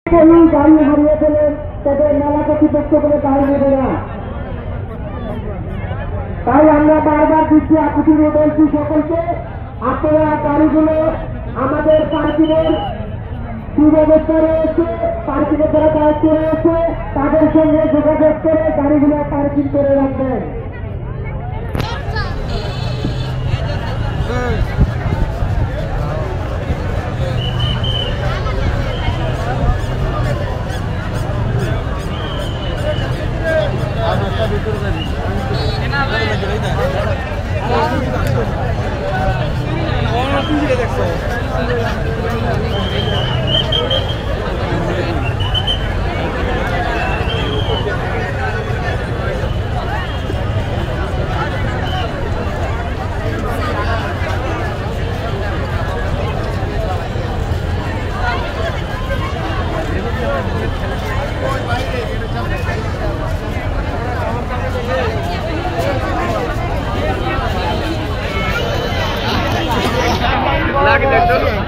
গাড়ি হারিয়ে ফেলেন তাদের মেলা কর্তৃপক্ষ করে গাড়ি নেবে না। তাই আমরা বারবার দিচ্ছি, আপুটিকে বলছি সকলকে, আপনারা গাড়িগুলো আমাদের পার্কিংয়ের সুব্যবস্থা রয়েছে, পার্কিংয়ের যারা দায়িত্ব রয়েছে তাদের সঙ্গে যোগাযোগ করে গাড়িগুলো পার্কিং করে রাখবেন। লাগে